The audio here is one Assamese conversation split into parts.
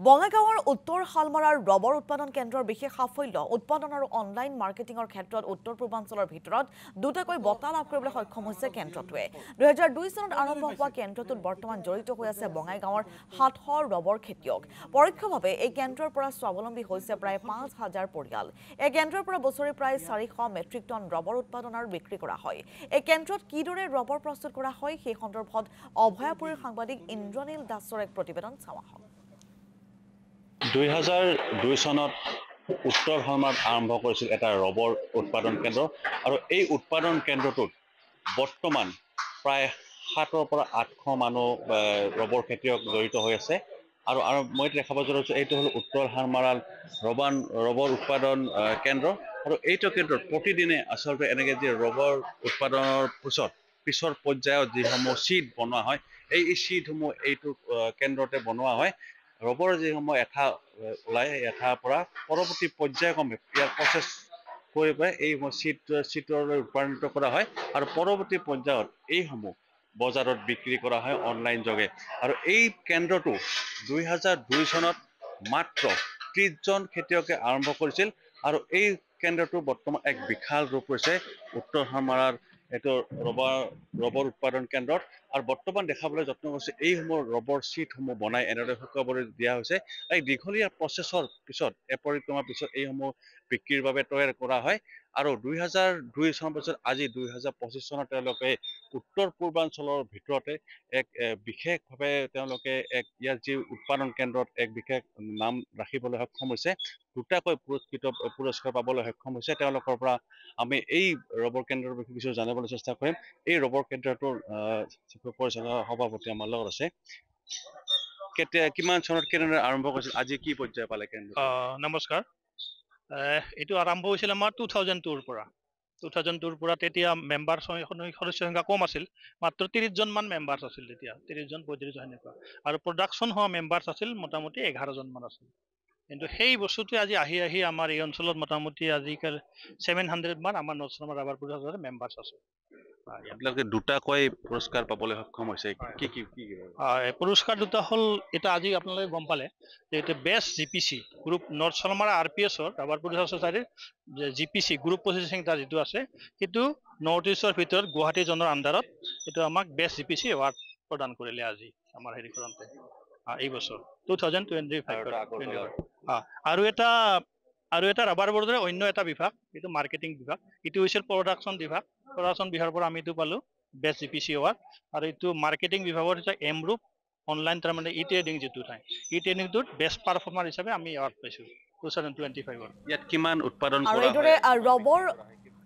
বঙাইগাঁৱৰ উত্তৰ শালমাৰাৰ ৰবৰ উৎপাদন কেন্দ্ৰৰ বিশেষ সাফল্য উৎপাদন আৰু অনলাইন মাৰ্কেটিঙৰ ক্ষেত্ৰত উত্তৰ পূৰ্বাঞ্চলৰ ভিতৰত দুটাকৈ বঁটা লাভ কৰিবলৈ সক্ষম হৈছে কেন্দ্ৰটোৱে 2002 চনত আৰম্ভ হোৱা কেন্দ্ৰটোত বৰ্তমান জড়িত হৈ আছে বঙাইগাঁৱৰ 700 ৰবৰ খেতিয়ক পৰোক্ষভাৱে এই কেন্দ্ৰৰ পৰা স্বাৱলম্বী হৈছে প্ৰায় 5000 পৰিয়াল এই কেন্দ্ৰৰ পৰা বছৰি প্ৰায় 400 মেট্ৰিক টন ৰবৰ উৎপাদন আৰু বিক্ৰী কৰা হয় এই কেন্দ্ৰত কিদৰে ৰবৰ প্ৰস্তুত কৰা হয় সেই সন্দৰ্ভত অভয়াপুৰীৰ সাংবাদিক ইন্দ্ৰনীল দাসৰ এক প্ৰতিবেদন চাওয়া হয় 2002 চনত উত্তৰ শালমাৰাত আৰম্ভ কৰিছিল এটা ৰবৰ উৎপাদন কেন্দ্ৰ আৰু এই উৎপাদন কেন্দ্ৰটোত বৰ্তমান প্ৰায় 7ৰ পৰা 800 মানুহ ৰবৰ খেতিয়ক জড়িত হৈ আছে আৰু মই দেখা পাইছোঁ এইটো হ'ল উত্তৰ শালমাৰাৰ ৰবৰ উৎপাদন কেন্দ্ৰ আৰু এইটো কেন্দ্ৰত প্ৰতিদিনে আচলতে এনেকৈ যে ৰবৰ উৎপাদনৰ পিছৰ পৰ্যায়ত যিসমূহ চিট বনোৱা হয় এই চিটসমূহ এইটো কেন্দ্ৰতে বনোৱা হয় ৰবৰ যিসমূহ এঠা ওলাই এঠাৰ পৰা পৰৱৰ্তী পৰ্যায়ক্ৰমে ইয়াৰ প্ৰচেছ কৰি পাই এই চিটলৈ ৰূপান্তৰিত কৰা হয় আৰু পৰৱৰ্তী পৰ্যায়ত এইসমূহ বজাৰত বিক্ৰী কৰা হয় অনলাইন যোগে আৰু এই কেন্দ্ৰটো 2002 চনত মাত্ৰ 30 জন খেতিয়কে আৰম্ভ কৰিছিল আৰু এই কেন্দ্ৰটো বৰ্তমান এক বিশাল ৰূপ হৈছে উত্তৰ শালমাৰাৰ এইটো ৰবৰ উৎপাদন কেন্দ্ৰত আৰু বৰ্তমান দেখাবলৈ যত্ন কৰিছে এইসমূহ ৰবৰ চিটসমূহ বনাই এনেদৰে শুকাবলৈ দিয়া হৈছে এই দীঘলীয়া প্ৰচেছৰ পিছত পৰিক্ৰমাৰ পিছত এইসমূহ বিক্ৰীৰ বাবে তৈয়াৰ কৰা হয় আৰু 2002 চনৰ পিছত আজি 2025 চনত তেওঁলোকে উত্তৰ পূৰ্বাঞ্চলৰ ভিতৰতে এক বিশেষভাৱে তেওঁলোকে এক ইয়াৰ যি উৎপাদন কেন্দ্ৰত এক বিশেষ নাম ৰাখিবলৈ সক্ষম হৈছে দুটাকৈ পুৰস্কাৰ পাবলৈ সক্ষম হৈছে তেওঁলোকৰ পৰা আমি এই ৰবৰ কেন্দ্ৰৰ বিষয়ে কিছু জানিবলৈ চেষ্টা কৰিম এই ৰবৰ কেন্দ্ৰটোৰ পৰিচালক সভাপতি আমাৰ লগত আছে কিমান চনত কেনেদৰে আৰম্ভ কৰিছিল আজি কি পৰ্যায় পালে কেন্দ্ৰ নমস্কাৰ এইটো আৰম্ভ হৈছিল আমাৰ 2002 পৰা 2002 পৰা তেতিয়া মেম্বাৰ সদস্য সংখ্যা কম আছিল মাত্ৰ 30 জন মান মেম্বাৰ্ছ আছিল তেতিয়া 30 জন 35 জন এনেকুৱা আৰু প্ৰডাকশ্যন হোৱা মেম্বাৰ্ছ আছিল মোটামুটি 11 জন মান আছিল কিন্তু সেই বস্তুটো আজি আহি আমাৰ এই অঞ্চলত মোটামুটি আজিকাল 700 মান আমাৰ নৰ্থ শালমাৰা ৰাবাৰ প্ৰডাকশ্যনৰ মেম্বাৰ্ছ আছে আপোনালোকে দুটাকৈ পুৰস্কাৰ পাবলৈ সক্ষম হৈছে কি পুৰস্কাৰ দুটা হ'ল এটা আজি আপোনালোকে গম পালে যে এটা best GPC group north Salmara আৰপিএছৰ ৰাবাৰ প্ৰডিউচাৰ ছ'চাইটিৰ জিপিচি গ্ৰুপ প্ৰচেছিং চেণ্টাৰ যিটো আছে সেইটো নৰ্থ ইষ্টৰ ভিতৰত গুৱাহাটী জনৰ আণ্ডাৰত এইটো আমাক বেষ্ট জিপিচি এৱাৰ্ড প্ৰদান কৰিলে আজি আমাৰ হেৰি কৰতে এই বছৰ 2025 আৰু এটা ৰাবাৰ বৰ্ডৰ অন্য এটা বিভাগ এইটো মাৰ্কেটিং বিভাগ এইটো হৈছে প্ৰডাকশ্যন বিভাগৰ পৰা আমি এইটো পালো বেষ্ট জিপিচি এৱাৰ্ড আৰু এইটো মাৰ্কেটিং বিভাগৰ এটা এমগ্ৰুপ অনলাইন তাৰমানে ই ট্ৰেডিং যিটো ঠাই ই ট্ৰেডিংটোত বেষ্ট পাৰফৰ্মাৰ হিচাপে আমি এৱাৰ্ড পাইছোঁ 2025 ইয়াত কিমান উৎপাদন আৰু এইদৰে ৰবৰ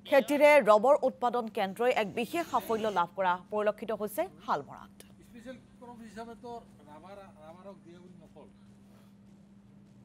খেতিৰে ৰবৰ উৎপাদন কেন্দ্ৰই এক বিশেষ সাফল্য লাভ কৰা পৰিলক্ষিত হৈছে শালমৰাত